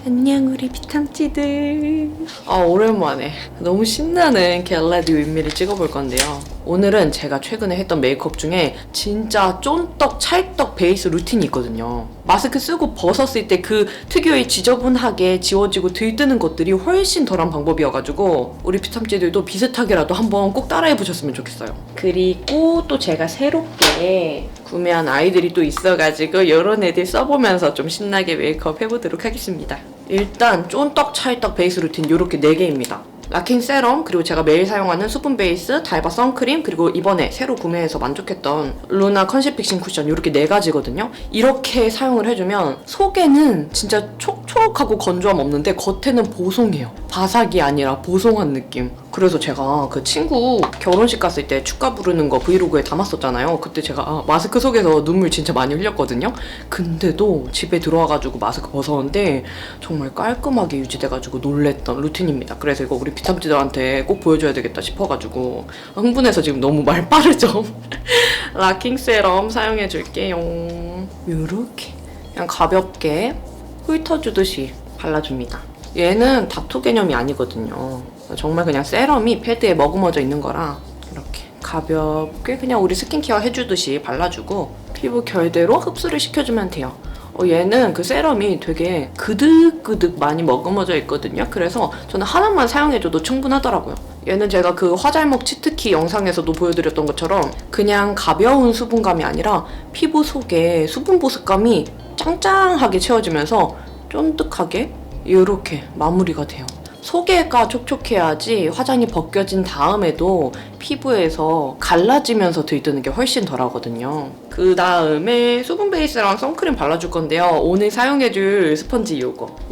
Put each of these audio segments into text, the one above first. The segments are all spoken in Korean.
안녕 우리 피탐찌들. 오랜만에 너무 신나는 겟레디 윗미를 찍어볼 건데요. 오늘은 제가 최근에 했던 메이크업 중에 진짜 쫀떡 찰떡 베이스 루틴이 있거든요. 마스크 쓰고 벗었을 때 그 특유의 지저분하게 지워지고 들뜨는 것들이 훨씬 덜한 방법이어가지고 우리 피탐찌들도 비슷하게라도 한번 꼭 따라해보셨으면 좋겠어요. 그리고 또 제가 새롭게 구매한 아이들이 또 있어가지고 이런 애들 써보면서 좀 신나게 메이크업 해보도록 하겠습니다. 일단 쫀떡 찰떡 베이스 루틴 이렇게 4개입니다. 라킹 세럼, 그리고 제가 매일 사용하는 수분 베이스, 달바 선크림, 그리고 이번에 새로 구매해서 만족했던 루나 컨실 픽싱 쿠션 이렇게 4가지거든요. 이렇게 사용을 해주면 속에는 진짜 촉촉하고 건조함 없는데 겉에는 보송해요. 바삭이 아니라 보송한 느낌. 그래서 제가 그 친구 결혼식 갔을 때 축가 부르는 거 브이로그에 담았었잖아요. 그때 제가 마스크 속에서 눈물 진짜 많이 흘렸거든요. 근데도 집에 들어와가지고 마스크 벗었는데 정말 깔끔하게 유지돼가지고 놀랬던 루틴입니다. 그래서 이거 우리 비탐지들한테 꼭 보여줘야 되겠다 싶어가지고 흥분해서 지금 너무 말 빠르죠? 라킹 세럼 사용해줄게요. 요렇게 그냥 가볍게 훑어주듯이 발라줍니다. 얘는 다투 개념이 아니거든요. 정말 그냥 세럼이 패드에 머금어져 있는 거라 이렇게 가볍게 그냥 우리 스킨케어 해주듯이 발라주고 피부 결대로 흡수를 시켜주면 돼요. 얘는 그 세럼이 되게 그득그득 많이 머금어져 있거든요. 그래서 저는 하나만 사용해줘도 충분하더라고요. 얘는 제가 그 화잘먹 치트키 영상에서도 보여드렸던 것처럼 그냥 가벼운 수분감이 아니라 피부 속에 수분 보습감이 짱짱하게 채워지면서 쫀득하게 이렇게 마무리가 돼요. 속에가 촉촉해야지 화장이 벗겨진 다음에도 피부에서 갈라지면서 들뜨는 게 훨씬 덜 하거든요. 그 다음에 수분 베이스랑 선크림 발라줄 건데요. 오늘 사용해줄 스펀지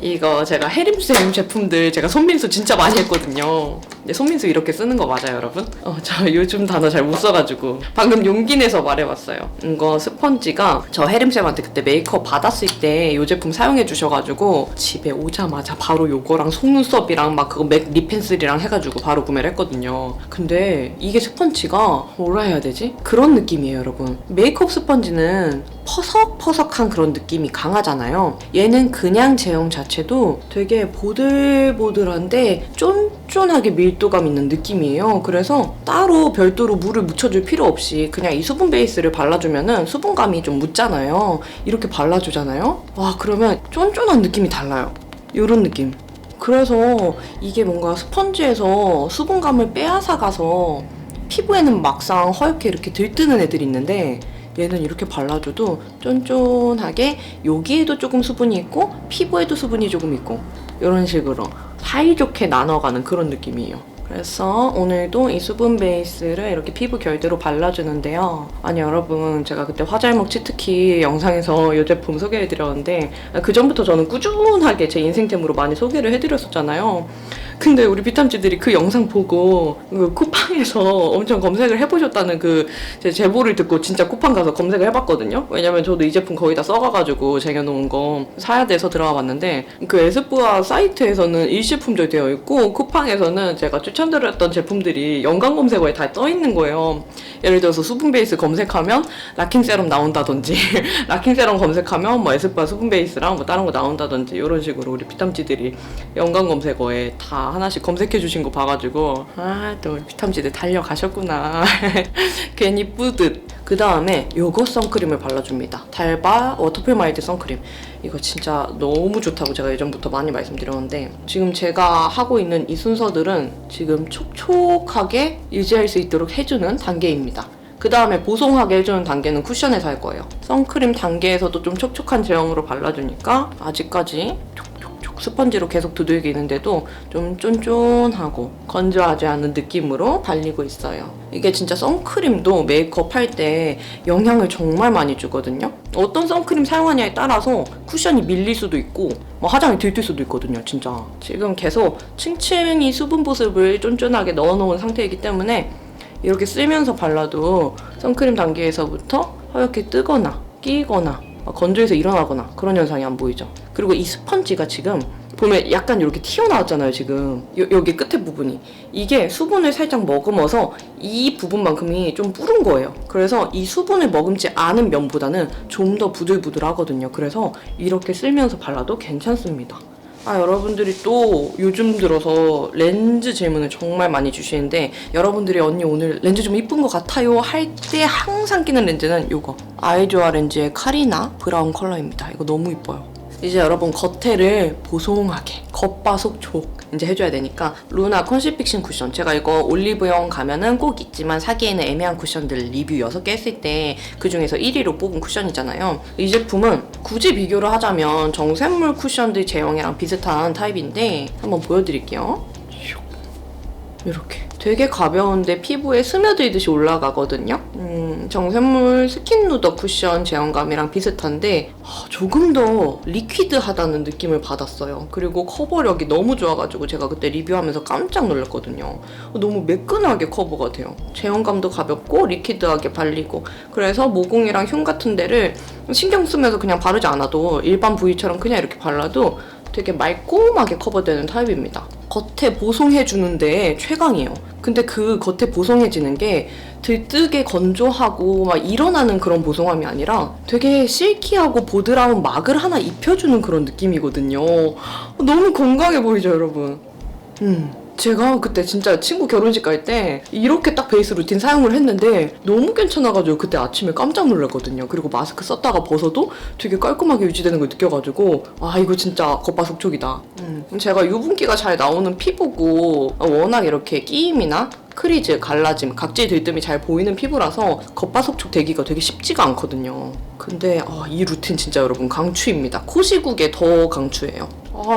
이거 제가 해림쌤 제품들 제가 손민수 진짜 많이 했거든요. 근데 손민수 이렇게 쓰는 거 맞아요, 여러분? 저 요즘 단어 잘 못 써가지고 방금 용기 내서 말해봤어요. 이거 스펀지가 저 해림쌤한테 그때 메이크업 받았을 때 이 제품 사용해 주셔가지고 집에 오자마자 바로 요거랑 속눈썹이랑 막 그거 맥 립펜슬이랑 해가지고 바로 구매를 했거든요. 근데 이게 스펀지가 뭐라 해야 되지? 그런 느낌이에요, 여러분. 메이크업 스펀지는 퍼석퍼석한 그런 느낌이 강하잖아요. 얘는 그냥 제형 자체도 되게 보들보들한데 쫀쫀하게 밀도감 있는 느낌이에요. 그래서 따로 별도로 물을 묻혀줄 필요 없이 그냥 이 수분 베이스를 발라주면은 수분감이 좀 묻잖아요. 이렇게 발라주잖아요. 와, 그러면 쫀쫀한 느낌이 달라요. 이런 느낌. 그래서 이게 뭔가 스펀지에서 수분감을 빼앗아가서 피부에는 막상 허옇게 이렇게 들뜨는 애들이 있는데 얘는 이렇게 발라줘도 쫀쫀하게 여기에도 조금 수분이 있고 피부에도 수분이 조금 있고 이런 식으로 사이좋게 나눠가는 그런 느낌이에요. 그래서 오늘도 이 수분 베이스를 이렇게 피부 결대로 발라주는데요. 아니 여러분, 제가 그때 화잘먹 치트키 영상에서 이 제품 소개해드렸는데 그 전부터 저는 꾸준하게 제 인생템으로 많이 소개를 해드렸었잖아요. 근데 우리 비탐지들이 그 영상 보고 그 쿠팡에서 엄청 검색을 해보셨다는 그 제 제보를 듣고 진짜 쿠팡 가서 검색을 해봤거든요. 왜냐면 저도 이 제품 거의 다 써가가지고 쟁여놓은 거 사야 돼서 들어가 봤는데 그 에스쁘아 사이트에서는 일시품절 되어 있고 쿠팡에서는 제가 추천드렸던 제품들이 연관 검색어에 다 떠있는 거예요. 예를 들어서 수분 베이스 검색하면 라킹 세럼 나온다든지 라킹 세럼 검색하면 뭐 에스쁘아 수분 베이스랑 뭐 다른 거 나온다든지 이런 식으로 우리 비탐지들이 연관 검색어에 다 하나씩 검색해 주신 거 봐가지고 또 우리 비탐지들 달려가셨구나. 괜히 뿌듯. 그 다음에 요거 선크림을 발라줍니다. 달바 워터풀 마일드 선크림. 이거 진짜 너무 좋다고 제가 예전부터 많이 말씀드렸는데 지금 제가 하고 있는 이 순서들은 지금 촉촉하게 유지할 수 있도록 해주는 단계입니다. 그 다음에 보송하게 해주는 단계는 쿠션에서 할 거예요. 선크림 단계에서도 좀 촉촉한 제형으로 발라주니까 아직까지 스펀지로 계속 두들기는데도 좀 쫀쫀하고 건조하지 않은 느낌으로 발리고 있어요. 이게 진짜 선크림도 메이크업 할 때 영향을 정말 많이 주거든요. 어떤 선크림 사용하냐에 따라서 쿠션이 밀릴 수도 있고 뭐 화장이 들뜰 수도 있거든요, 진짜. 지금 계속 층층이 수분 보습을 쫀쫀하게 넣어놓은 상태이기 때문에 이렇게 쓰면서 발라도 선크림 단계에서부터 허옇게 뜨거나 끼거나 건조해서 일어나거나 그런 현상이 안 보이죠. 그리고 이 스펀지가 지금 보면 약간 이렇게 튀어나왔잖아요, 지금. 여기 끝에 부분이. 이게 수분을 살짝 머금어서 이 부분만큼이 좀 불은 거예요. 그래서 이 수분을 머금지 않은 면보다는 좀 더 부들부들하거든요. 그래서 이렇게 쓸면서 발라도 괜찮습니다. 여러분들이 또 요즘 들어서 렌즈 질문을 정말 많이 주시는데, 여러분들이 언니 오늘 렌즈 좀 이쁜 것 같아요 할 때 항상 끼는 렌즈는 요거 아이조아 렌즈의 카리나 브라운 컬러입니다. 이거 너무 이뻐요. 이제 여러분 겉에를 보송하게 겉바속촉 이제 해줘야 되니까 루나 컨실 픽싱 쿠션, 제가 이거 올리브영 가면은 꼭 있지만 사기에는 애매한 쿠션들 리뷰 6개 했을 때 그 중에서 1위로 뽑은 쿠션이잖아요. 이 제품은 굳이 비교를 하자면 정샘물 쿠션들 제형이랑 비슷한 타입인데 한번 보여드릴게요. 이렇게 되게 가벼운데 피부에 스며들듯이 올라가거든요. 정샘물 스킨 누더 쿠션 제형감이랑 비슷한데 조금 더 리퀴드하다는 느낌을 받았어요. 그리고 커버력이 너무 좋아가지고 제가 그때 리뷰하면서 깜짝 놀랐거든요. 너무 매끈하게 커버가 돼요. 제형감도 가볍고 리퀴드하게 발리고, 그래서 모공이랑 흉 같은 데를 신경 쓰면서 그냥 바르지 않아도 일반 부위처럼 그냥 이렇게 발라도 되게 말끔하게 커버되는 타입입니다. 겉에 보송해주는데 최강이에요. 근데 그 겉에 보송해지는 게 들뜨게 건조하고 막 일어나는 그런 보송함이 아니라 되게 실키하고 보드라운 막을 하나 입혀주는 그런 느낌이거든요. 너무 건강해 보이죠, 여러분? 제가 그때 진짜 친구 결혼식 갈 때 이렇게 딱 베이스 루틴 사용을 했는데 너무 괜찮아가지고 그때 아침에 깜짝 놀랐거든요. 그리고 마스크 썼다가 벗어도 되게 깔끔하게 유지되는 걸 느껴가지고 이거 진짜 겉바속촉이다. 제가 유분기가 잘 나오는 피부고 워낙 이렇게 끼임이나 크리즈, 갈라짐, 각질 들뜸이 잘 보이는 피부라서 겉바속촉 되기가 되게 쉽지가 않거든요. 근데 이 루틴 진짜 여러분 강추입니다. 코시국에 더 강추해요.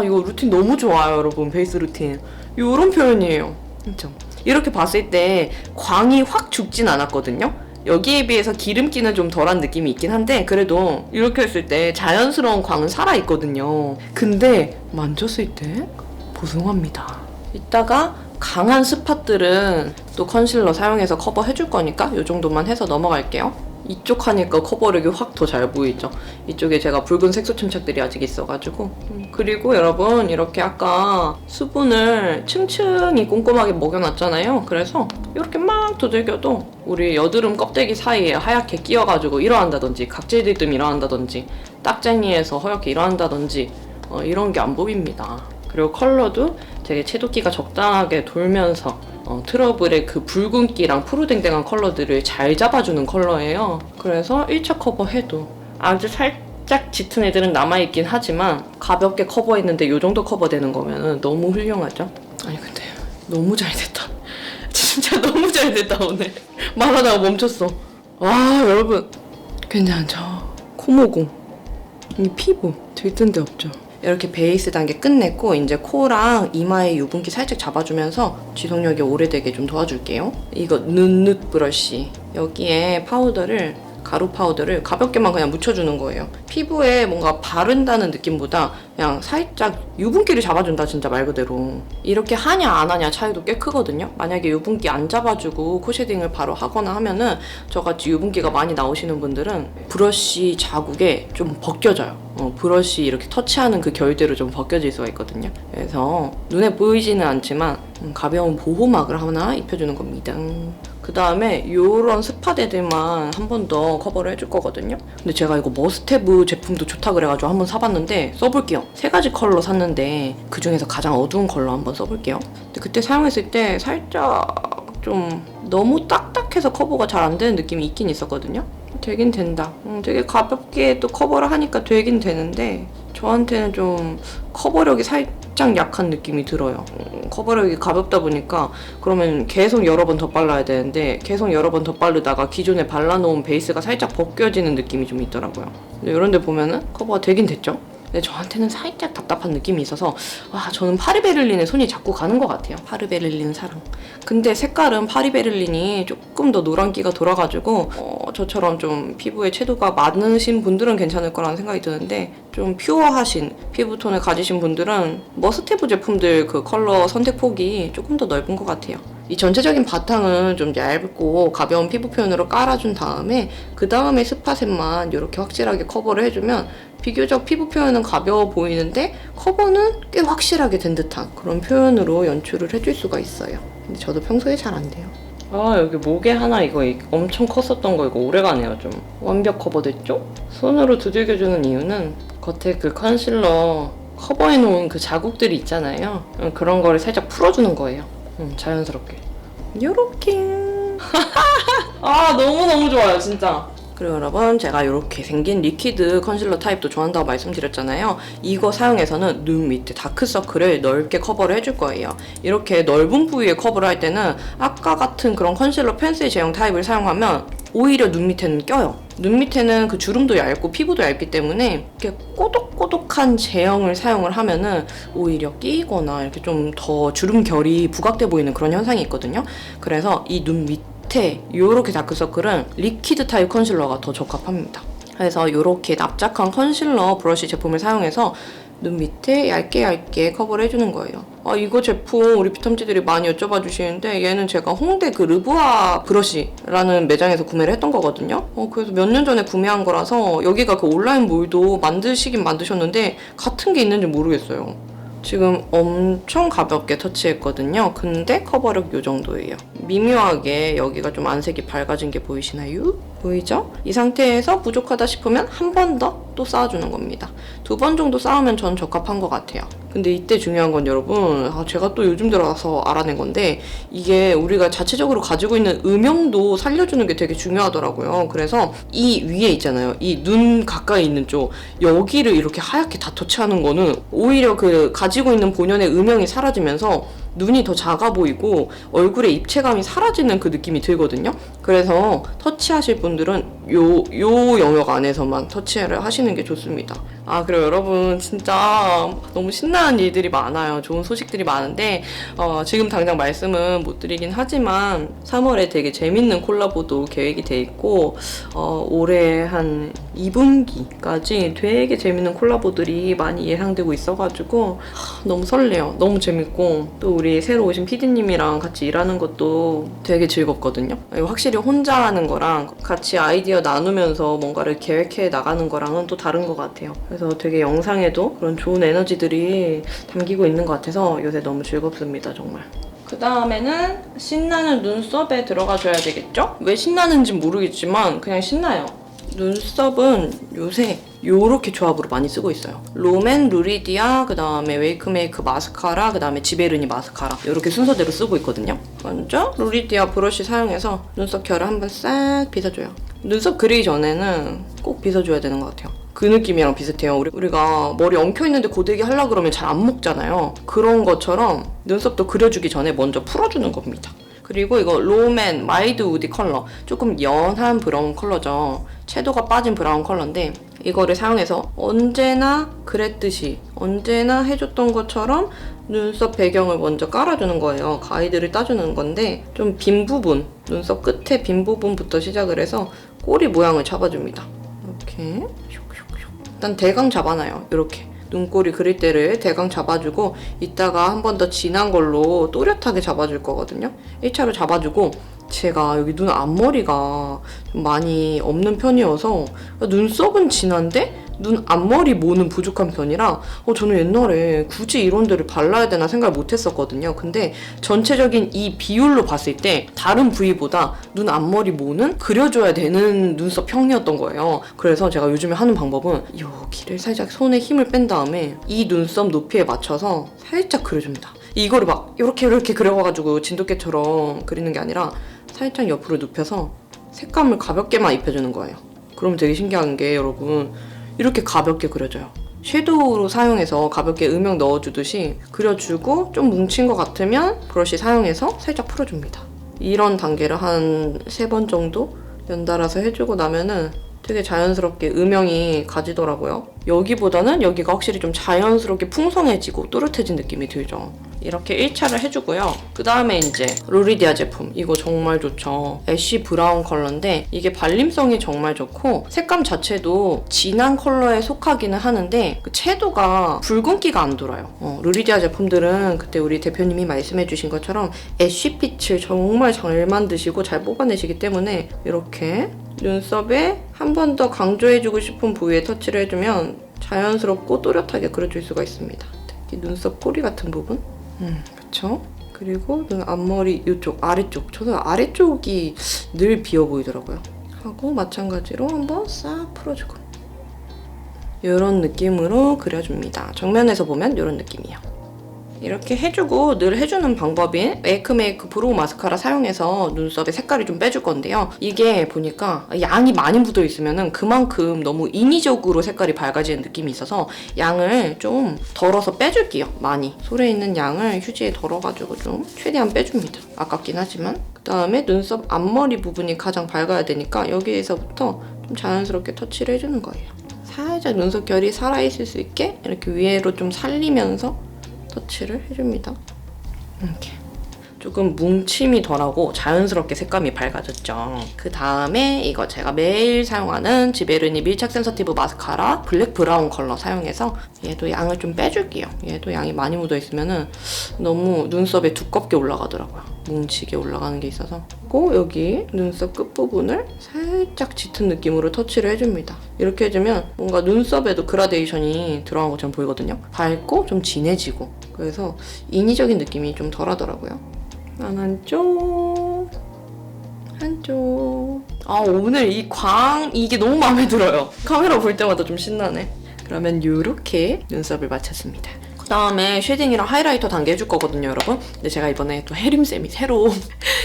이거 루틴 너무 좋아요, 여러분. 베이스 루틴 요런 표현이에요. 진짜 이렇게 봤을 때 광이 확 죽진 않았거든요. 여기에 비해서 기름기는 좀 덜한 느낌이 있긴 한데 그래도 이렇게 했을 때 자연스러운 광은 살아있거든요. 근데 만졌을 때 보송합니다. 이따가 강한 스팟들은 또 컨실러 사용해서 커버해줄 거니까 이 정도만 해서 넘어갈게요. 이쪽 하니까 커버력이 확 더 잘 보이죠? 이쪽에 제가 붉은 색소 침착들이 아직 있어가지고. 그리고 여러분 이렇게 아까 수분을 층층이 꼼꼼하게 먹여놨잖아요. 그래서 이렇게 막 두들겨도 우리 여드름 껍데기 사이에 하얗게 끼어가지고 일어난다든지 각질 들뜸 일어난다든지 딱쟁이에서 허옇게 일어난다든지 이런 게 안 보입니다. 그리고 컬러도 되게 채도기가 적당하게 돌면서 트러블의 그 붉은기랑 푸르댕댕한 컬러들을 잘 잡아주는 컬러예요. 그래서 1차 커버해도 아주 살짝 짙은 애들은 남아있긴 하지만 가볍게 커버했는데 이 정도 커버되는 거면 너무 훌륭하죠? 아니 근데 너무 잘 됐다. 진짜 너무 잘 됐다 오늘. 말하다가 멈췄어. 와 여러분 괜찮죠? 코모공 이 피부 들뜬 데 없죠? 이렇게 베이스 단계 끝냈고 이제 코랑 이마의 유분기 살짝 잡아주면서 지속력이 오래되게 좀 도와줄게요. 이거 눈눕 브러쉬 여기에 가루 파우더를 가볍게만 그냥 묻혀주는 거예요. 피부에 뭔가 바른다는 느낌보다 그냥 살짝 유분기를 잡아준다, 진짜 말 그대로. 이렇게 하냐 안 하냐 차이도 꽤 크거든요. 만약에 유분기 안 잡아주고 코 쉐딩을 바로 하거나 하면은 저같이 유분기가 많이 나오시는 분들은 브러쉬 자국에 좀 벗겨져요. 브러쉬 이렇게 터치하는 그 결대로 좀 벗겨질 수가 있거든요. 그래서 눈에 보이지는 않지만 가벼운 보호막을 하나 입혀주는 겁니다. 그 다음에 요런 스팟 애들만 한 번 더 커버를 해줄 거거든요. 근데 제가 이거 머스테브 제품도 좋다 그래가지고 한번 사봤는데 써볼게요. 3가지 컬러 샀는데 그 중에서 가장 어두운 컬러 한번 써볼게요. 근데 그때 사용했을 때 살짝 좀 너무 딱딱해서 커버가 잘 안 되는 느낌이 있긴 있었거든요. 되긴 된다. 되게 가볍게 또 커버를 하니까 되긴 되는데 저한테는 좀 커버력이 살짝 약한 느낌이 들어요. 커버력이 가볍다 보니까 그러면 계속 여러 번 더 발라야 되는데 계속 여러 번 더 바르다가 기존에 발라놓은 베이스가 살짝 벗겨지는 느낌이 좀 있더라고요. 근데 이런 데 보면은 커버가 되긴 됐죠? 근데 저한테는 살짝 답답한 느낌이 있어서 저는 파리베를린에 손이 자꾸 가는 것 같아요. 파리베를린 사랑. 근데 색깔은 파리베를린이 조금 더 노란기가 돌아가지고 저처럼 좀 피부에 채도가 많으신 분들은 괜찮을 거라는 생각이 드는데 좀 퓨어하신 피부톤을 가지신 분들은 머스테브 제품들 그 컬러 선택폭이 조금 더 넓은 것 같아요. 이 전체적인 바탕은 좀 얇고 가벼운 피부 표현으로 깔아준 다음에 그 다음에 스팟셋만 이렇게 확실하게 커버를 해주면 비교적 피부 표현은 가벼워 보이는데 커버는 꽤 확실하게 된 듯한 그런 표현으로 연출을 해줄 수가 있어요. 근데 저도 평소에 잘 안 돼요. 여기 목에 하나 이거 엄청 컸었던 거 이거 오래가네요. 좀 완벽 커버됐죠? 손으로 두들겨주는 이유는 겉에 그 컨실러 커버해놓은 그 자국들이 있잖아요. 그런 거를 살짝 풀어주는 거예요. 자연스럽게. 요렇게. 아, 너무너무 좋아요, 진짜. 그리고 여러분, 제가 이렇게 생긴 리퀴드 컨실러 타입도 좋아한다고 말씀드렸잖아요. 이거 사용해서는 눈 밑에 다크서클을 넓게 커버를 해줄 거예요. 이렇게 넓은 부위에 커버를 할 때는 아까 같은 그런 컨실러 펜슬 제형 타입을 사용하면 오히려 눈 밑에는 껴요. 눈 밑에는 그 주름도 얇고 피부도 얇기 때문에 이렇게 꼬독꼬독한 제형을 사용을 하면은 오히려 끼거나 이렇게 좀 더 주름 결이 부각돼 보이는 그런 현상이 있거든요. 그래서 이 눈 밑에 요렇게 다크서클은 리퀴드 타입 컨실러가 더 적합합니다. 그래서 요렇게 납작한 컨실러 브러쉬 제품을 사용해서 눈 밑에 얇게 커버를 해주는 거예요. 이거 제품 우리 피탐지들이 많이 여쭤봐 주시는데 얘는 제가 홍대 그 르부아 브러쉬라는 매장에서 구매를 했던 거거든요. 그래서 몇 년 전에 구매한 거라서 여기가 그 온라인 몰도 만드시긴 만드셨는데 같은 게 있는지 모르겠어요. 지금 엄청 가볍게 터치했거든요. 근데 커버력 요 정도예요. 미묘하게 여기가 좀 안색이 밝아진 게 보이시나요? 보이죠? 이 상태에서 부족하다 싶으면 한 번 더 또 쌓아주는 겁니다. 2번 정도 쌓으면 전 적합한 것 같아요. 근데 이때 중요한 건 여러분, 제가 또 요즘 들어서 알아낸 건데 이게 우리가 자체적으로 가지고 있는 음영도 살려주는 게 되게 중요하더라고요. 그래서 이 위에 있잖아요. 이 눈 가까이 있는 쪽 여기를 이렇게 하얗게 다 터치하는 거는 오히려 그 가지고 있는 본연의 음영이 사라지면서 눈이 더 작아 보이고 얼굴의 입체감이 사라지는 그 느낌이 들거든요. 그래서 터치하실 분들은 요 영역 안에서만 터치를 하시는 게 좋습니다. 그리고 여러분 진짜 너무 신나는 일들이 많아요. 좋은 소식들이 많은데 지금 당장 말씀은 못 드리긴 하지만 3월에 되게 재밌는 콜라보도 계획이 돼 있고 올해 한 2분기까지 되게 재밌는 콜라보들이 많이 예상되고 있어가지고 너무 설레요. 너무 재밌고 또 우리 새로 오신 PD님이랑 같이 일하는 것도 되게 즐겁거든요. 확실히 혼자 하는 거랑 같이 아이디어 나누면서 뭔가를 계획해 나가는 거랑은 또 다른 것 같아요. 그래서 되게 영상에도 그런 좋은 에너지들이 담기고 있는 것 같아서 요새 너무 즐겁습니다, 정말. 그 다음에는 신나는 눈썹에 들어가줘야 되겠죠? 왜 신나는지 모르겠지만 그냥 신나요. 눈썹은 요새 요렇게 조합으로 많이 쓰고 있어요. 롬앤 루리디아, 그 다음에 웨이크메이크 마스카라, 그 다음에 지베르니 마스카라 이렇게 순서대로 쓰고 있거든요. 먼저 루리디아 브러쉬 사용해서 눈썹 결을 한번 싹 빗어줘요. 눈썹 그리기 전에는 꼭 빗어줘야 되는 것 같아요. 그 느낌이랑 비슷해요. 우리가 머리 엉켜있는데 고데기 하려고 그러면 잘 안 먹잖아요. 그런 것처럼 눈썹도 그려주기 전에 먼저 풀어주는 겁니다. 그리고 이거 롬앤 마일드 우디 컬러, 조금 연한 브라운 컬러죠. 채도가 빠진 브라운 컬러인데 이거를 사용해서 언제나 그랬듯이 언제나 해줬던 것처럼 눈썹 배경을 먼저 깔아주는 거예요. 가이드를 따주는 건데 좀 빈 부분, 눈썹 끝에 빈 부분부터 시작을 해서 꼬리 모양을 잡아줍니다. 이렇게 일단 대강 잡아놔요. 이렇게 눈꼬리 그릴 때를 대강 잡아주고 이따가 한 번 더 진한 걸로 또렷하게 잡아줄 거거든요. 1차로 잡아주고 제가 여기 눈 앞머리가 좀 많이 없는 편이어서 눈썹은 진한데 눈 앞머리 모는 부족한 편이라 저는 옛날에 굳이 이런 데를 발라야 되나 생각을 못 했었거든요. 근데 전체적인 이 비율로 봤을 때 다른 부위보다 눈 앞머리 모는 그려줘야 되는 눈썹형이었던 거예요. 그래서 제가 요즘에 하는 방법은 여기를 살짝 손에 힘을 뺀 다음에 이 눈썹 높이에 맞춰서 살짝 그려줍니다. 이거를 막 이렇게 그려가지고 진돗개처럼 그리는 게 아니라 살짝 옆으로 눕혀서 색감을 가볍게만 입혀주는 거예요. 그럼 되게 신기한 게 여러분 이렇게 가볍게 그려져요. 섀도우로 사용해서 가볍게 음영 넣어주듯이 그려주고 좀 뭉친 것 같으면 브러쉬 사용해서 살짝 풀어줍니다. 이런 단계를 한 3번 정도 연달아서 해주고 나면은 되게 자연스럽게 음영이 가지더라고요. 여기보다는 여기가 확실히 좀 자연스럽게 풍성해지고 또렷해진 느낌이 들죠. 이렇게 1차를 해주고요. 그 다음에 이제 루리디아 제품. 이거 정말 좋죠. 애쉬 브라운 컬러인데 이게 발림성이 정말 좋고 색감 자체도 진한 컬러에 속하기는 하는데 그 채도가 붉은기가 안 돌아요. 루리디아 제품들은 그때 우리 대표님이 말씀해주신 것처럼 애쉬빛을 정말 잘 만드시고 잘 뽑아내시기 때문에 이렇게 눈썹에 한 번 더 강조해주고 싶은 부위에 터치를 해주면 자연스럽고 또렷하게 그려줄 수가 있습니다. 특히 눈썹 꼬리 같은 부분. 그쵸? 그리고 눈 앞머리 이쪽 아래쪽. 저는 아래쪽이 늘 비어 보이더라고요. 하고 마찬가지로 한번 싹 풀어주고 이런 느낌으로 그려줍니다. 정면에서 보면 이런 느낌이에요. 이렇게 해주고 늘 해주는 방법인 웨이크메이크 브로우 마스카라 사용해서 눈썹의 색깔이 좀 빼줄 건데요. 이게 보니까 양이 많이 묻어 있으면 그만큼 너무 인위적으로 색깔이 밝아지는 느낌이 있어서 양을 좀 덜어서 빼줄게요. 많이. 솔에 있는 양을 휴지에 덜어가지고 좀 최대한 빼줍니다. 아깝긴 하지만. 그 다음에 눈썹 앞머리 부분이 가장 밝아야 되니까 여기에서부터 좀 자연스럽게 터치를 해주는 거예요. 살짝 눈썹 결이 살아있을 수 있게 이렇게 위로 좀 살리면서 터치를 해줍니다. 이렇게 조금 뭉침이 덜하고 자연스럽게 색감이 밝아졌죠. 그 다음에 이거 제가 매일 사용하는 지베르니 밀착 센서티브 마스카라 블랙 브라운 컬러 사용해서 얘도 양을 좀 빼줄게요. 얘도 양이 많이 묻어 있으면 너무 눈썹에 두껍게 올라가더라고요. 뭉치게 올라가는 게 있어서. 그리고 여기 눈썹 끝부분을 살짝 짙은 느낌으로 터치를 해줍니다. 이렇게 해주면 뭔가 눈썹에도 그라데이션이 들어간 것처럼 보이거든요. 밝고 좀 진해지고. 그래서 인위적인 느낌이 좀 덜하더라고요. 한쪽 오늘 이 이게 너무 마음에 들어요. 카메라 볼 때마다 좀 신나네. 그러면 이렇게 눈썹을 마쳤습니다. 그 다음에 쉐딩이랑 하이라이터 단계 해줄 거거든요, 여러분. 근데 제가 이번에 또 혜림쌤이 새로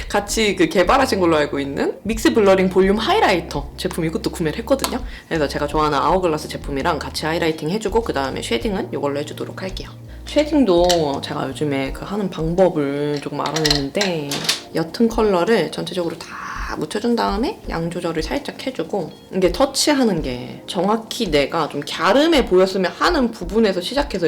같이 개발하신 걸로 알고 있는 믹스 블러링 볼륨 하이라이터 제품 이것도 구매를 했거든요. 그래서 제가 좋아하는 아워글라스 제품이랑 같이 하이라이팅 해주고 그 다음에 쉐딩은 이걸로 해주도록 할게요. 쉐딩도 제가 요즘에 하는 방법을 조금 알아냈는데 옅은 컬러를 전체적으로 다 묻혀준 다음에 양 조절을 살짝 해주고 이게 터치하는 게 정확히 내가 좀 갸름해 보였으면 하는 부분에서 시작해서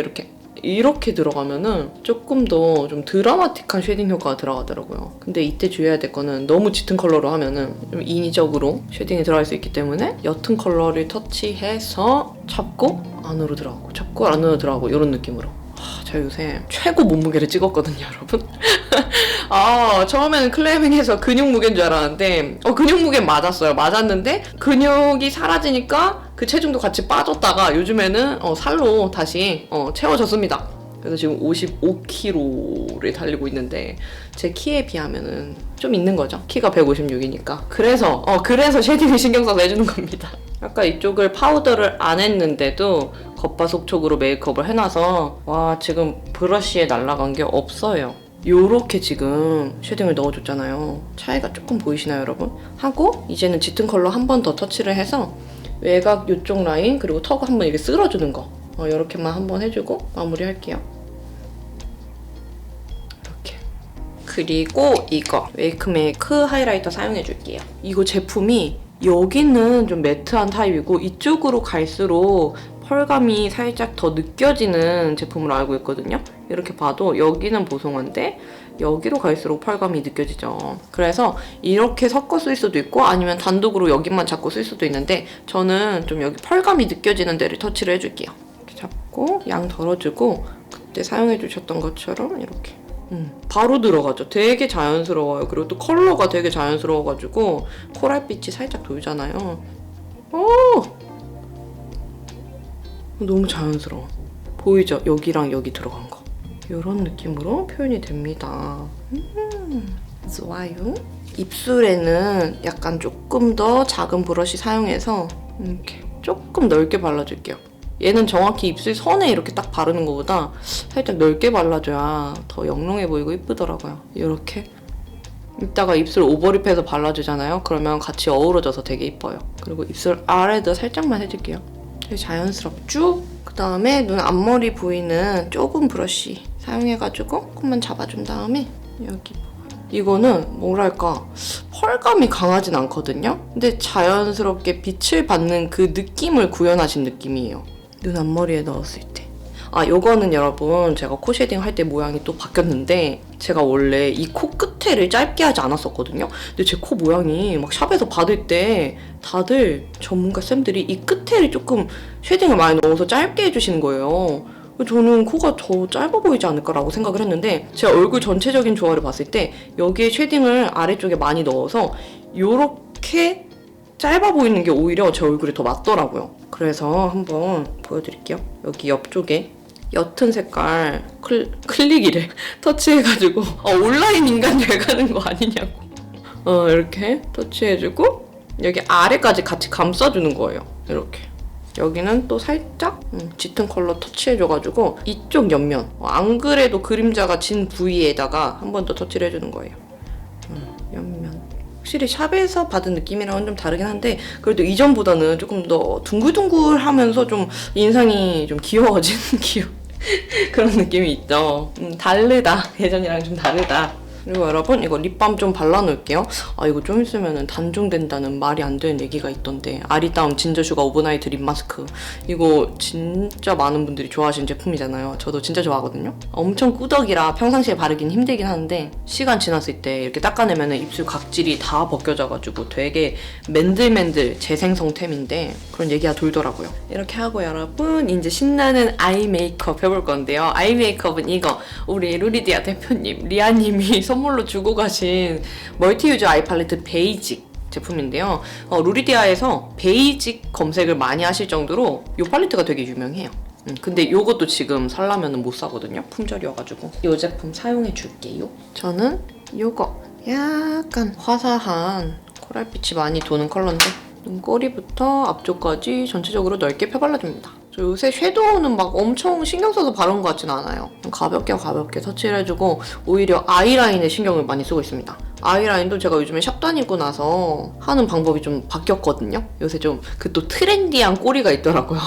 이렇게 들어가면은 조금 더 좀 드라마틱한 쉐딩 효과가 들어가더라고요. 근데 이때 주의해야 될 거는 너무 짙은 컬러로 하면은 좀 인위적으로 쉐딩이 들어갈 수 있기 때문에 옅은 컬러를 터치해서 잡고 안으로 들어가고 잡고 안으로 들어가고 이런 느낌으로. 제가 요새 최고 몸무게를 찍었거든요, 여러분. 처음에는 클래밍해서 근육 무게인 줄 알았는데 근육 무게는 맞았어요. 맞았는데 근육이 사라지니까 그 체중도 같이 빠졌다가 요즘에는 살로 다시 채워졌습니다. 그래서 지금 55kg를 달리고 있는데 제 키에 비하면은 좀 있는 거죠. 키가 156이니까. 그래서 쉐딩을 신경 써서 해주는 겁니다. 아까 이쪽을 파우더를 안 했는데도 겉바속촉으로 메이크업을 해놔서 와, 지금 브러쉬에 날아간 게 없어요. 요렇게 지금 쉐딩을 넣어줬잖아요. 차이가 조금 보이시나요, 여러분? 하고 이제는 짙은 컬러 한 번 더 터치를 해서 외곽 요쪽 라인 그리고 턱 한번 이렇게 쓸어주는 거 이렇게만 한번 해주고 마무리할게요. 이렇게. 그리고 이거 웨이크메이크 하이라이터 사용해줄게요. 이거 제품이 여기는 좀 매트한 타입이고 이쪽으로 갈수록 펄감이 살짝 더 느껴지는 제품으로 알고 있거든요. 이렇게 봐도 여기는 보송한데 여기로 갈수록 펄감이 느껴지죠. 그래서 이렇게 섞어 쓸 수도 있고 아니면 단독으로 여기만 잡고 쓸 수도 있는데 저는 좀 여기 펄감이 느껴지는 데를 터치를 해줄게요. 이렇게 잡고 양 덜어주고 그때 사용해주셨던 것처럼 이렇게 바로 들어가죠. 되게 자연스러워요. 그리고 또 컬러가 되게 자연스러워가지고 코랄빛이 살짝 돌잖아요. 너무 자연스러워. 보이죠? 여기랑 여기 들어간 거. 이런 느낌으로 표현이 됩니다. 좋아요. 입술에는 약간 조금 더 작은 브러쉬 사용해서 이렇게 조금 넓게 발라줄게요. 얘는 정확히 입술 선에 이렇게 딱 바르는 것보다 살짝 넓게 발라줘야 더 영롱해 보이고 이쁘더라고요. 이렇게. 이따가 입술 오버립해서 발라주잖아요. 그러면 같이 어우러져서 되게 이뻐요. 그리고 입술 아래도 살짝만 해줄게요. 되게 자연스럽죠? 그 다음에 눈 앞머리 부위는 좁은 브러쉬 사용해가지고 조금만 잡아준 다음에 여기 이거는 뭐랄까 펄감이 강하진 않거든요? 근데 자연스럽게 빛을 받는 그 느낌을 구현하신 느낌이에요. 눈 앞머리에 넣었을 때. 요거는 여러분 제가 코 쉐딩 할 때 모양이 또 바뀌었는데 제가 원래 이 코 끝에를 짧게 하지 않았었거든요. 근데 제 코 모양이 막 샵에서 받을 때 다들 전문가 쌤들이 이 끝에를 조금 쉐딩을 많이 넣어서 짧게 해주시는 거예요. 저는 코가 더 짧아 보이지 않을까라고 생각을 했는데 제 얼굴 전체적인 조화를 봤을 때 여기에 쉐딩을 아래쪽에 많이 넣어서 요렇게 짧아 보이는 게 오히려 제 얼굴에 더 맞더라고요. 그래서 한번 보여드릴게요. 여기 옆쪽에 옅은 색깔 클릭이래 터치해가지고 온라인 인간 돼가는 거 아니냐고 이렇게 터치해주고 여기 아래까지 같이 감싸주는 거예요. 이렇게 여기는 또 살짝 짙은 컬러 터치해줘가지고 이쪽 옆면 안 그래도 그림자가 진 부위에다가 한 번 더 터치를 해주는 거예요. 옆면 확실히 샵에서 받은 느낌이랑은 좀 다르긴 한데 그래도 이전보다는 조금 더 둥글둥글하면서 좀 인상이 좀 귀여워진 그런 느낌이 있죠. 다르다. 예전이랑 좀 다르다. 그리고 여러분 이거 립밤 좀 발라놓을게요. 아 이거 좀 있으면 단종된다는 말이 안 되는 얘기가 있던데 아리따움 진저슈가 오버나이트 립 마스크 이거 진짜 많은 분들이 좋아하시는 제품이잖아요. 저도 진짜 좋아하거든요. 엄청 꾸덕이라 평상시에 바르긴 힘들긴 하는데 시간 지났을 때 이렇게 닦아내면 입술 각질이 다 벗겨져가지고 되게 맨들맨들 재생성템인데 그런 얘기가 돌더라고요. 이렇게 하고 여러분 이제 신나는 아이 메이크업 해볼 건데요. 아이 메이크업은 이거 우리 루리디아 대표님 리아님이 선물로 주고 가신 멀티유즈 아이 팔레트 베이직 제품인데요. 루리디아에서 베이직 검색을 많이 하실 정도로 이 팔레트가 되게 유명해요. 근데 이것도 지금 살려면 못 사거든요. 품절이어가지고 이 제품 사용해 줄게요. 저는 이거 약간 화사한 코랄빛이 많이 도는 컬러인데 눈꼬리부터 앞쪽까지 전체적으로 넓게 펴발라줍니다. 저 요새 섀도우는 막 엄청 신경 써서 바른 것 같진 않아요. 가볍게 터치를 해주고 오히려 아이라인에 신경을 많이 쓰고 있습니다. 아이라인도 제가 요즘에 샵 다니고 나서 하는 방법이 좀 바뀌었거든요. 요새 좀 그 또 트렌디한 꼬리가 있더라고요.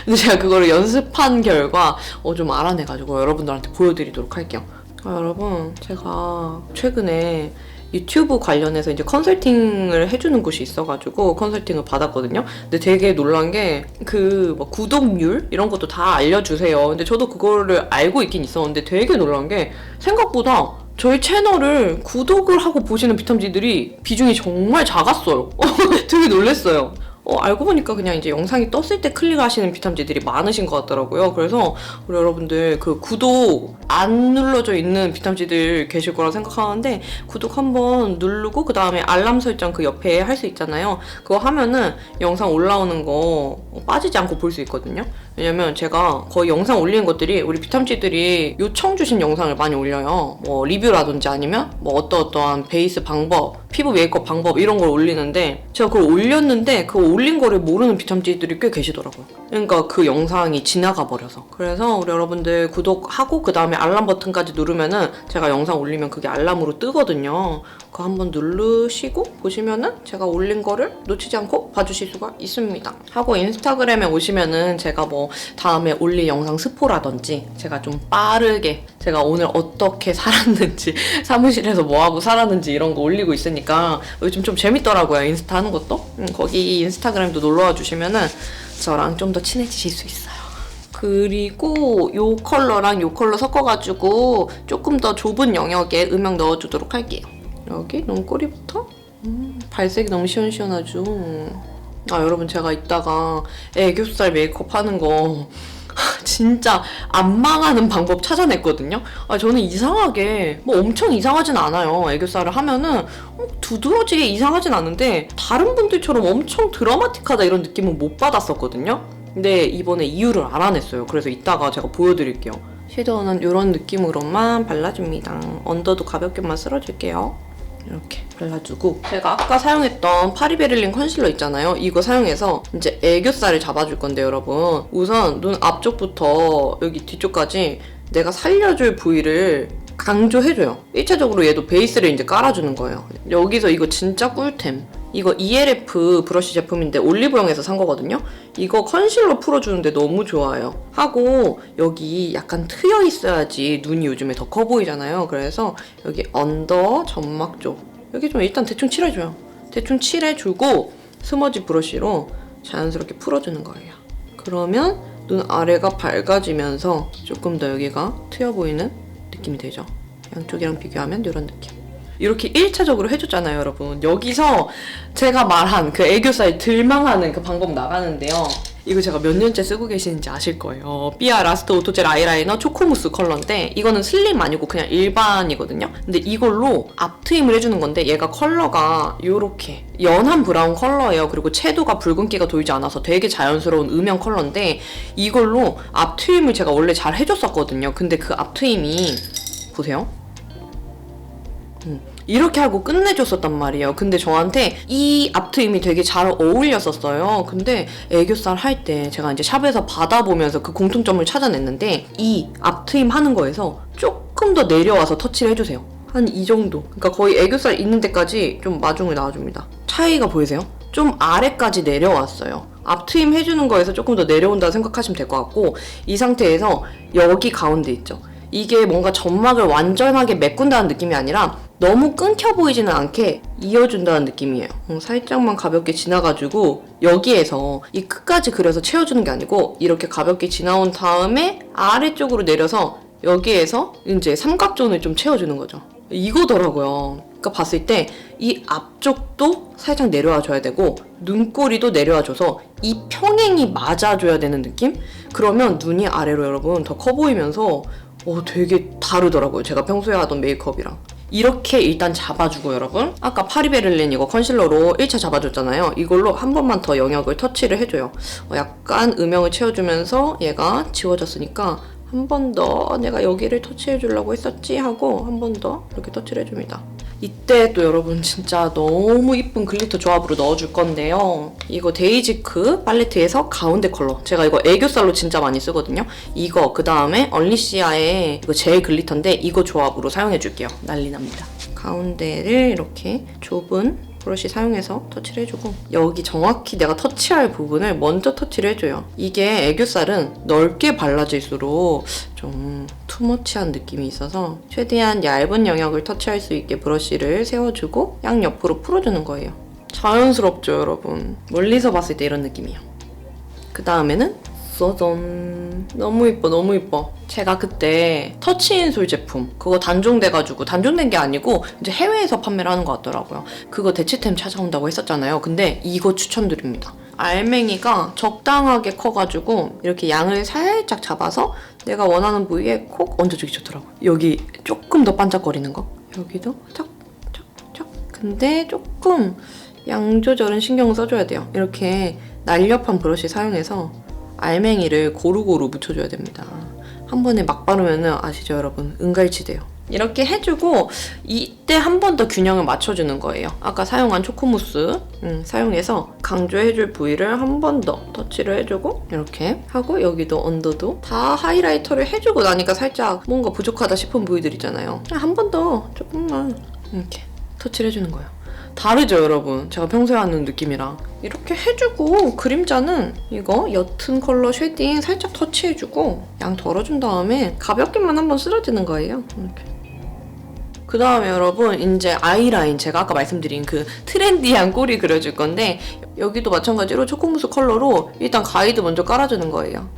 근데 제가 그거를 연습한 결과 좀 알아내가지고 여러분들한테 보여드리도록 할게요. 여러분 제가 최근에 유튜브 관련해서 이제 컨설팅을 해주는 곳이 있어가지고 컨설팅을 받았거든요. 근데 되게 놀란 게 그 뭐 구독률 이런 것도 다 알려주세요. 근데 저도 그거를 알고 있긴 있었는데 되게 놀란 게 생각보다 저희 채널을 구독을 하고 보시는 비탐지들이 비중이 정말 작았어요. 되게 놀랐어요. 알고 보니까 그냥 이제 영상이 떴을 때 클릭하시는 비탐지들이 많으신 것 같더라고요. 그래서 우리 여러분들 그 구독 안 눌러져 있는 비탐지들 계실 거라 생각하는데 구독 한번 누르고 그 다음에 알람 설정 그 옆에 할 수 있잖아요. 그거 하면은 영상 올라오는 거 빠지지 않고 볼 수 있거든요. 왜냐면 제가 거의 영상 올리는 것들이 우리 비탐지들이 요청 주신 영상을 많이 올려요. 뭐 리뷰라든지 아니면 뭐 어떠한 베이스 방법, 피부 메이크업 방법 이런 걸 올리는데 제가 그걸 올렸는데 그거 올린 거를 모르는 비탐지들이 꽤 계시더라고요. 그러니까 그 영상이 지나가 버려서. 그래서 우리 여러분들 구독하고 그 다음에 알람 버튼까지 누르면은 제가 영상 올리면 그게 알람으로 뜨거든요. 그거 한번 누르시고 보시면은 제가 올린 거를 놓치지 않고 봐주실 수가 있습니다. 하고 인스타그램에 오시면은 제가 뭐 다음에 올릴 영상 스포라든지 제가 좀 빠르게 제가 오늘 어떻게 살았는지 사무실에서 뭐하고 살았는지 이런 거 올리고 있으니까 요즘 좀 재밌더라고요. 인스타 하는 것도. 거기 인스타그램도 놀러와 주시면은 저랑 좀 더 친해지실 수 있어요. 그리고 요 컬러랑 요 컬러 섞어가지고 조금 더 좁은 영역에 음영 넣어주도록 할게요. 여기 눈꼬리부터 발색이 너무 시원시원하죠. 여러분 제가 이따가 애교살 메이크업 하는 거 진짜 안 망하는 방법 찾아냈거든요. 저는 이상하게 뭐 엄청 이상하진 않아요. 애교살을 하면은 두드러지게 이상하진 않은데 다른 분들처럼 엄청 드라마틱하다 이런 느낌은 못 받았었거든요. 근데 이번에 이유를 알아냈어요. 그래서 이따가 제가 보여드릴게요. 섀도우는 이런 느낌으로만 발라줍니다. 언더도 가볍게만 쓸어줄게요. 이렇게 발라주고 제가 아까 사용했던 파리베를린 컨실러 있잖아요. 이거 사용해서 이제 애교살을 잡아줄 건데 여러분 우선 눈 앞쪽부터 여기 뒤쪽까지 내가 살려줄 부위를 강조해줘요. 1차적으로 얘도 베이스를 이제 깔아주는 거예요. 여기서 이거 진짜 꿀템. 이거 ELF 브러쉬 제품인데 올리브영에서 산 거거든요. 이거 컨실러 풀어주는데 너무 좋아요. 하고 여기 약간 트여 있어야지 눈이 요즘에 더 커 보이잖아요. 그래서 여기 언더 점막 쪽 여기 좀 일단 대충 칠해줘요. 대충 칠해주고 스머지 브러쉬로 자연스럽게 풀어주는 거예요. 그러면 눈 아래가 밝아지면서 조금 더 여기가 트여 보이는 느낌이 되죠. 양쪽이랑 비교하면 이런 느낌. 이렇게 1차적으로 해줬잖아요, 여러분. 여기서 제가 말한 그 애교살 들망하는 그 방법 나가는데요. 이거 제가 몇 년째 쓰고 계시는지 아실 거예요. 삐아 라스트 오토젤 아이라이너 초코무스 컬러인데 이거는 슬림 아니고 그냥 일반이거든요. 근데 이걸로 앞트임을 해주는 건데 얘가 컬러가 이렇게 연한 브라운 컬러예요. 그리고 채도가 붉은기가 돌지 않아서 되게 자연스러운 음영 컬러인데 이걸로 앞트임을 제가 원래 잘 해줬었거든요. 근데 그 앞트임이 보세요. 이렇게 하고 끝내줬었단 말이에요. 근데 저한테 이 앞트임이 되게 잘 어울렸었어요. 근데 애교살 할 때 제가 이제 샵에서 받아보면서 그 공통점을 찾아냈는데 이 앞트임 하는 거에서 조금 더 내려와서 터치를 해주세요. 한 이 정도. 그러니까 거의 애교살 있는 데까지 좀 마중을 나와줍니다. 차이가 보이세요? 좀 아래까지 내려왔어요. 앞트임 해주는 거에서 조금 더 내려온다고 생각하시면 될 것 같고, 이 상태에서 여기 가운데 있죠? 이게 뭔가 점막을 완전하게 메꾼다는 느낌이 아니라 너무 끊겨 보이지는 않게 이어준다는 느낌이에요. 살짝만 가볍게 지나가지고 여기에서 이 끝까지 그려서 채워주는 게 아니고 이렇게 가볍게 지나온 다음에 아래쪽으로 내려서 여기에서 이제 삼각존을 좀 채워주는 거죠. 이거더라고요. 그러니까 봤을 때 이 앞쪽도 살짝 내려와 줘야 되고 눈꼬리도 내려와 줘서 이 평행이 맞아줘야 되는 느낌? 그러면 눈이 아래로 여러분 더 커 보이면서 되게 다르더라고요. 제가 평소에 하던 메이크업이랑. 이렇게 일단 잡아주고 여러분, 아까 파리베를린 이거 컨실러로 1차 잡아줬잖아요. 이걸로 한 번만 더 영역을 터치를 해줘요. 약간 음영을 채워주면서 얘가 지워졌으니까 한 번 더 내가 여기를 터치해주려고 했었지 하고 한 번 더 이렇게 터치를 해줍니다. 이때 또 여러분 진짜 너무 이쁜 글리터 조합으로 넣어줄 건데요. 이거 데이지크 팔레트에서 가운데 컬러. 제가 이거 애교살로 진짜 많이 쓰거든요. 이거 그 다음에 얼리시아의 이거 젤 글리터인데 이거 조합으로 사용해줄게요. 난리 납니다. 가운데를 이렇게 좁은 브러쉬 사용해서 터치를 해주고 여기 정확히 내가 터치할 부분을 먼저 터치를 해줘요. 이게 애교살은 넓게 발라질수록 좀 투머치한 느낌이 있어서 최대한 얇은 영역을 터치할 수 있게 브러쉬를 세워주고 양옆으로 풀어주는 거예요. 자연스럽죠 여러분? 멀리서 봤을 때 이런 느낌이에요. 그 다음에는 짜잔. 너무 이뻐 너무 이뻐. 제가 그때 터치인솔 제품 그거 단종돼가지고, 단종된 게 아니고 이제 해외에서 판매를 하는 것 같더라고요. 그거 대체템 찾아온다고 했었잖아요. 근데 이거 추천드립니다. 알맹이가 적당하게 커가지고 이렇게 양을 살짝 잡아서 내가 원하는 부위에 콕 얹어주기 좋더라고요. 여기 조금 더 반짝거리는 거, 여기도 착착착. 근데 조금 양 조절은 신경 써줘야 돼요. 이렇게 날렵한 브러쉬 사용해서 알맹이를 고루고루 묻혀줘야 됩니다. 한 번에 막 바르면은 아시죠 여러분? 은갈치 돼요. 이렇게 해주고 이때 한 번 더 균형을 맞춰주는 거예요. 아까 사용한 초코무스 사용해서 강조해줄 부위를 한 번 더 터치를 해주고 이렇게 하고 여기도 언더도 다 하이라이터를 해주고 나니까 살짝 뭔가 부족하다 싶은 부위들 있잖아요. 한 번 더 조금만 이렇게 터치를 해주는 거예요. 다르죠 여러분? 제가 평소에 하는 느낌이랑. 이렇게 해주고 그림자는 이거 옅은 컬러 쉐딩 살짝 터치해주고 양 덜어준 다음에 가볍게만 한번 쓸어주는 거예요. 이렇게. 그 다음에 여러분 이제 아이라인, 제가 아까 말씀드린 그 트렌디한 꼬리 그려줄 건데 여기도 마찬가지로 초코무스 컬러로 일단 가이드 먼저 깔아주는 거예요.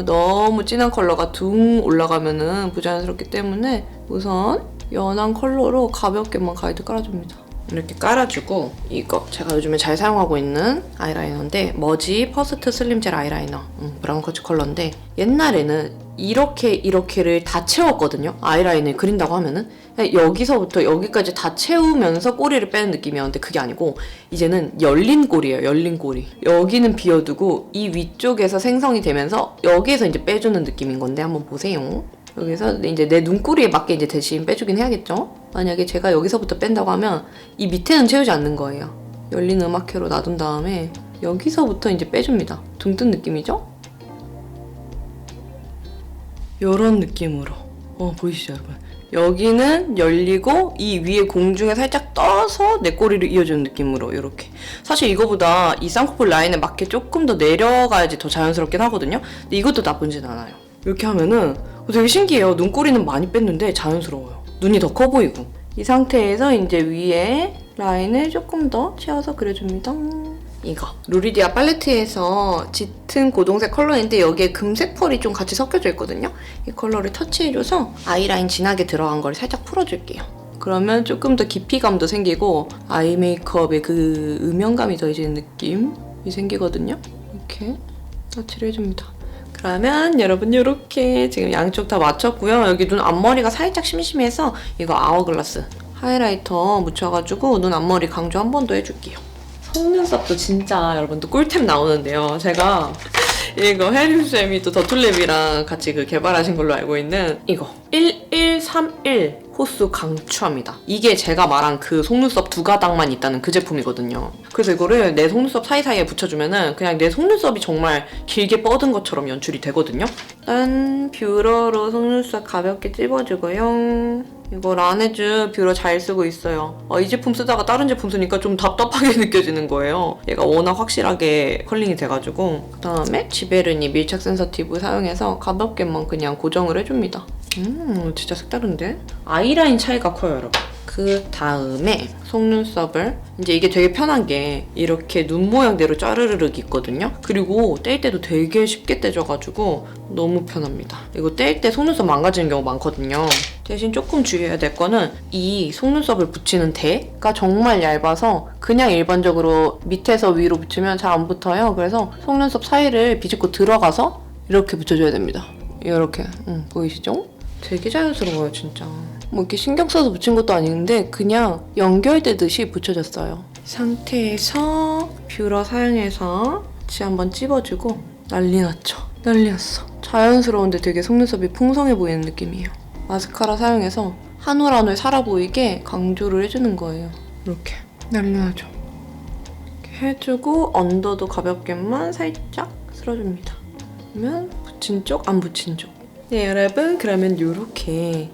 너무 진한 컬러가 둥 올라가면은 부자연스럽기 때문에 우선 연한 컬러로 가볍게만 가이드 깔아줍니다. 이렇게 깔아주고 이거 제가 요즘에 잘 사용하고 있는 아이라이너인데 머지 퍼스트 슬림 젤 아이라이너 브라운 커치 컬러인데 옛날에는 이렇게를 다 채웠거든요. 아이라인을 그린다고 하면은 여기서부터 여기까지 다 채우면서 꼬리를 빼는 느낌이었는데 그게 아니고 이제는 열린 꼬리예요. 열린 꼬리. 여기는 비워두고 이 위쪽에서 생성이 되면서 여기에서 이제 빼주는 느낌인 건데 한번 보세요. 여기서 이제 내 눈꼬리에 맞게 이제 대신 빼주긴 해야겠죠? 만약에 제가 여기서부터 뺀다고 하면 이 밑에는 채우지 않는 거예요. 열린 음악회로 놔둔 다음에 여기서부터 이제 빼줍니다. 둥 뜬 느낌이죠? 이런 느낌으로. 보이시죠 여러분? 여기는 열리고 이 위에 공중에 살짝 떠서 내 꼬리를 이어주는 느낌으로 이렇게. 사실 이거보다 이 쌍꺼풀 라인에 맞게 조금 더 내려가야지 더 자연스럽긴 하거든요? 근데 이것도 나쁘진 않아요. 이렇게 하면은 되게 신기해요. 눈꼬리는 많이 뺐는데 자연스러워요. 눈이 더 커 보이고. 이 상태에서 이제 위에 라인을 조금 더 채워서 그려줍니다. 이거 루리디아 팔레트에서 짙은 고동색 컬러인데 여기에 금색 펄이 좀 같이 섞여져 있거든요. 이 컬러를 터치해줘서 아이라인 진하게 들어간 걸 살짝 풀어줄게요. 그러면 조금 더 깊이감도 생기고 아이 메이크업의 그 음영감이 더해지는 느낌이 생기거든요. 이렇게 터치를 해줍니다. 그러면 여러분 이렇게 지금 양쪽 다 맞췄고요. 여기 눈 앞머리가 살짝 심심해서 이거 아워글라스 하이라이터 묻혀가지고 눈 앞머리 강조 한 번 더 해줄게요. 속눈썹도 진짜 여러분도 꿀템 나오는데요. 제가 이거 혜림쌤이 또 더툴랩이랑 같이 그 개발하신 걸로 알고 있는 이거 114 31 호수 강추합니다. 이게 제가 말한 그 속눈썹 두 가닥만 있다는 그 제품이거든요. 그래서 이거를 내 속눈썹 사이사이에 붙여주면은 그냥 내 속눈썹이 정말 길게 뻗은 것처럼 연출이 되거든요. 일단 뷰러로 속눈썹 가볍게 찝어주고요. 이거 라네즈 뷰러 잘 쓰고 있어요. 이 제품 쓰다가 다른 제품 쓰니까 좀 답답하게 느껴지는 거예요. 얘가 워낙 확실하게 컬링이 돼가지고. 그 다음에 지베르니 밀착 센서티브 사용해서 가볍게만 그냥 고정을 해줍니다. 진짜 색다른데? 아이라인 차이가 커요, 여러분. 그 다음에 속눈썹을 이제 이게 되게 편한 게 이렇게 눈 모양대로 짜르르륵 있거든요. 그리고 뗄 때도 되게 쉽게 떼져가지고 너무 편합니다. 이거 뗄 때 속눈썹 망가지는 경우 많거든요. 대신 조금 주의해야 될 거는 이 속눈썹을 붙이는 대가 정말 얇아서 그냥 일반적으로 밑에서 위로 붙이면 잘 안 붙어요. 그래서 속눈썹 사이를 비집고 들어가서 이렇게 붙여줘야 됩니다. 이렇게 보이시죠? 되게 자연스러워요, 진짜. 뭐 이렇게 신경 써서 붙인 것도 아닌데 그냥 연결되듯이 붙여졌어요. 상태에서 뷰러 사용해서 같이 한번 찝어주고 난리 났죠? 난리 났어. 자연스러운데 되게 속눈썹이 풍성해 보이는 느낌이에요. 마스카라 사용해서 한 올 한 올 살아 보이게 강조를 해주는 거예요. 이렇게 난리 나죠? 이렇게 해주고 언더도 가볍게만 살짝 쓸어줍니다. 그러면 붙인 쪽, 안 붙인 쪽. 네, 여러분, 그러면 이렇게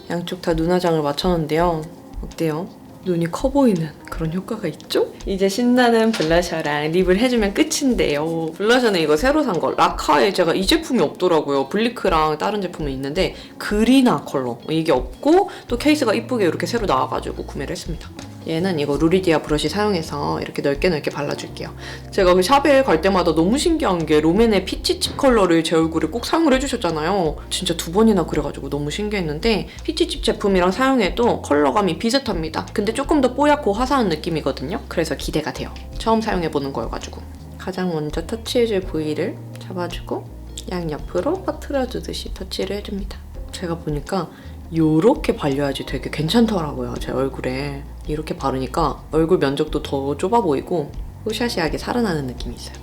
양쪽 다 눈화장을 맞췄는데요. 어때요? 눈이 커 보이는 그런 효과가 있죠? 이제 신나는 블러셔랑 립을 해주면 끝인데요. 블러셔는 이거 새로 산 거. 라카에 제가 이 제품이 없더라고요. 블리크랑 다른 제품은 있는데 그리나 컬러 이게 없고 또 케이스가 이쁘게 이렇게 새로 나와가지고 구매를 했습니다. 얘는 이거 루리디아 브러쉬 사용해서 이렇게 넓게 발라줄게요. 제가 그 샵에 갈 때마다 너무 신기한 게 롬앤의 피치칩 컬러를 제 얼굴에 꼭 사용을 해주셨잖아요. 진짜 2번이나 그래가지고 너무 신기했는데 피치칩 제품이랑 사용해도 컬러감이 비슷합니다. 근데 조금 더 뽀얗고 화사한 느낌이거든요. 그래서 기대가 돼요. 처음 사용해보는 거여가지고. 가장 먼저 터치해줄 부위를 잡아주고 양옆으로 퍼트려주듯이 터치를 해줍니다. 제가 보니까 요렇게 발려야지 되게 괜찮더라고요, 제 얼굴에. 이렇게 바르니까 얼굴 면적도 더 좁아 보이고 호샤시하게 살아나는 느낌이 있어요.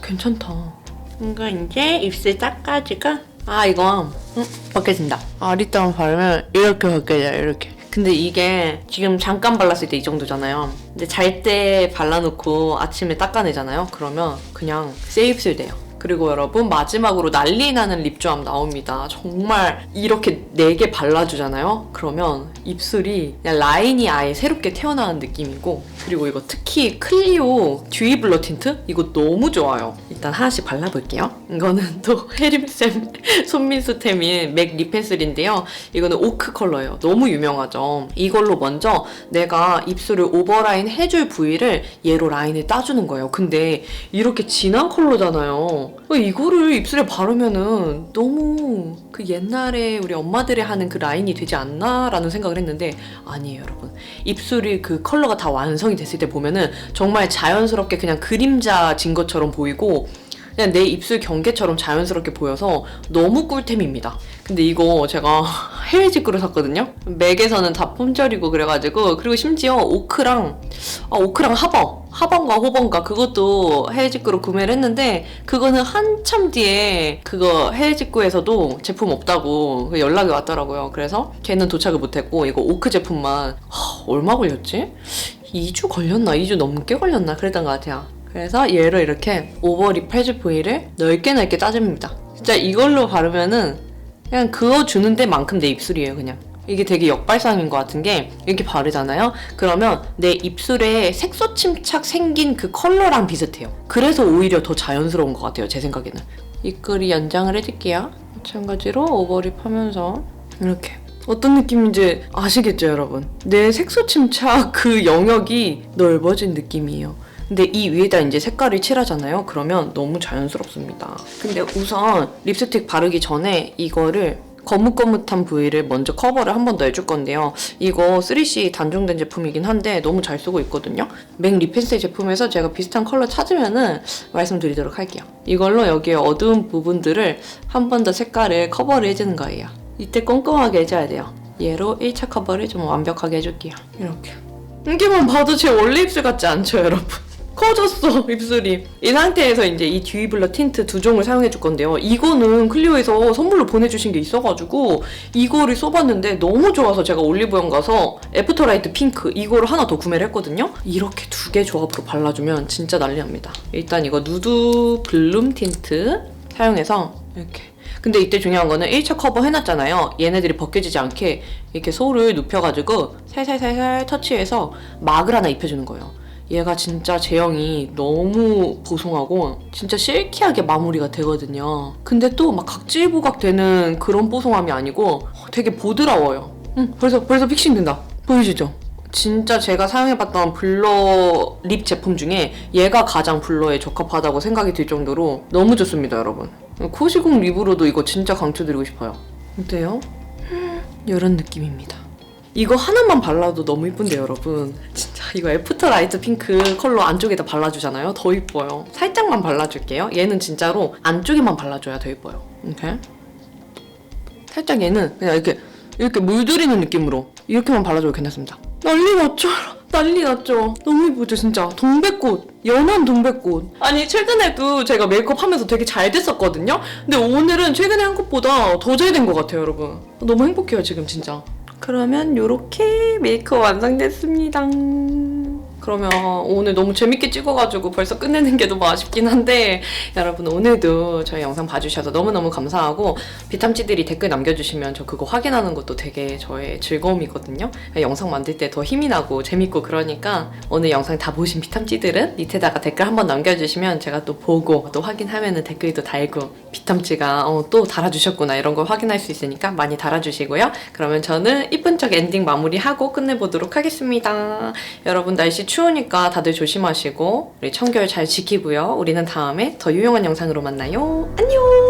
괜찮다. 이거 이제 입술 닦아주고 이거 벗겨진다. 립밤 바르면 이렇게 벗겨져요, 이렇게. 근데 이게 지금 잠깐 발랐을 때 이 정도잖아요. 근데 잘 때 발라놓고 아침에 닦아내잖아요. 그러면 그냥 새 입술 돼요. 그리고 여러분 마지막으로 난리 나는 립조합 나옵니다. 정말 이렇게 4개 발라주잖아요? 그러면 입술이 그냥 라인이 아예 새롭게 태어나는 느낌이고 그리고 이거 특히 클리오 듀이 블러 틴트? 이거 너무 좋아요. 일단 하나씩 발라볼게요. 이거는 또 해림쌤 손민수템인 맥 립펜슬인데요. 이거는 오크 컬러예요. 너무 유명하죠. 이걸로 먼저 내가 입술을 오버라인 해줄 부위를 얘로 라인을 따주는 거예요. 근데 이렇게 진한 컬러잖아요. 이거를 입술에 바르면은 너무 그 옛날에 우리 엄마들이 하는 그 라인이 되지 않나? 라는 생각을 했는데 아니에요, 여러분. 입술이 그 컬러가 다 완성이 됐을 때 보면은 정말 자연스럽게 그냥 그림자진 것처럼 보이고 그냥 내 입술 경계처럼 자연스럽게 보여서 너무 꿀템입니다. 근데 이거 제가 해외 직구로 샀거든요? 맥에서는 다 품절이고 그래가지고 그리고 심지어 오크랑 하번가 호번가 그것도 해외 직구로 구매를 했는데 그거는 한참 뒤에 그거 해외 직구에서도 제품 없다고 연락이 왔더라고요. 그래서 걔는 도착을 못했고 이거 오크 제품만 얼마 걸렸지? 2주 걸렸나? 2주 넘게 걸렸나? 그랬던 것 같아요. 그래서 얘를 이렇게 오버립 해줄 부위를 넓게 따줍니다. 진짜 이걸로 바르면은 그냥 그어주는 데만큼 내 입술이에요, 그냥. 이게 되게 역발상인 것 같은 게 이렇게 바르잖아요? 그러면 내 입술에 색소 침착 생긴 그 컬러랑 비슷해요. 그래서 오히려 더 자연스러운 것 같아요, 제 생각에는. 입꼬리 연장을 해줄게요. 마찬가지로 오버립 하면서 이렇게. 어떤 느낌인지 아시겠죠, 여러분? 내 색소 침착 그 영역이 넓어진 느낌이에요. 근데 이 위에다 이제 색깔을 칠하잖아요? 그러면 너무 자연스럽습니다. 근데 우선 립스틱 바르기 전에 이거를 거뭇거뭇한 부위를 먼저 커버를 한 번 더 해줄 건데요. 이거 3C 단종된 제품이긴 한데 너무 잘 쓰고 있거든요. 맥 립펜슬 제품에서 제가 비슷한 컬러 찾으면은 말씀드리도록 할게요. 이걸로 여기에 어두운 부분들을 한 번 더 색깔을 커버를 해주는 거예요. 이때 꼼꼼하게 해줘야 돼요. 얘로 1차 커버를 좀 완벽하게 해줄게요. 이렇게. 이게만 봐도 제 원래 입술 같지 않죠, 여러분? 커졌어 입술이. 이 상태에서 이제 이 듀이 블러 틴트 두 종을 사용해 줄 건데요. 이거는 클리오에서 선물로 보내주신 게 있어가지고 이거를 써봤는데 너무 좋아서 제가 올리브영 가서 애프터라이트 핑크 이거를 하나 더 구매를 했거든요. 이렇게 두 개 조합으로 발라주면 진짜 난리납니다. 일단 이거 누드 블룸 틴트 사용해서 이렇게. 근데 이때 중요한 거는 1차 커버 해놨잖아요. 얘네들이 벗겨지지 않게 이렇게 솔을 눕혀가지고 살살살살 터치해서 막을 하나 입혀주는 거예요. 얘가 진짜 제형이 너무 보송하고 진짜 실키하게 마무리가 되거든요. 근데 또 막 각질부각 되는 그런 뽀송함이 아니고 되게 보드라워요. 벌써 픽싱 된다. 보이시죠? 진짜 제가 사용해봤던 블러 립 제품 중에 얘가 가장 블러에 적합하다고 생각이 들 정도로 너무 좋습니다, 여러분. 코시공 립으로도 이거 진짜 강추드리고 싶어요. 어때요? 이런 느낌입니다. 이거 하나만 발라도 너무 이쁜데 여러분. 진짜 이거 애프터 라이트 핑크 컬러 안쪽에다 발라주잖아요. 더 이뻐요. 살짝만 발라줄게요. 얘는 진짜로 안쪽에만 발라줘야 더 이뻐요. 이렇게. 살짝 얘는 그냥 이렇게 물들이는 느낌으로 이렇게만 발라줘도 괜찮습니다. 난리 났죠? 난리 났죠? 너무 이쁘죠 진짜? 동백꽃! 연한 동백꽃! 아니 최근에도 제가 메이크업 하면서 되게 잘 됐었거든요? 근데 오늘은 최근에 한 것보다 더 잘 된 것 같아요 여러분. 너무 행복해요 지금 진짜. 그러면 요렇게 메이크업 완성됐습니다. 그러면 오늘 너무 재밌게 찍어가지고 벌써 끝내는 게 너무 아쉽긴 한데 여러분 오늘도 저희 영상 봐주셔서 너무너무 감사하고 비탐찌들이 댓글 남겨주시면 저 그거 확인하는 것도 되게 저의 즐거움이거든요. 영상 만들 때 더 힘이 나고 재밌고 그러니까 오늘 영상 다 보신 비탐찌들은 밑에다가 댓글 한번 남겨주시면 제가 또 보고 또 확인하면 댓글도 달고 비탐찌가 또 달아주셨구나 이런 걸 확인할 수 있으니까 많이 달아주시고요. 그러면 저는 이쁜 척 엔딩 마무리하고 끝내보도록 하겠습니다. 여러분 날씨 추우니까 다들 조심하시고 우리 청결 잘 지키고요. 우리는 다음에 더 유용한 영상으로 만나요. 안녕!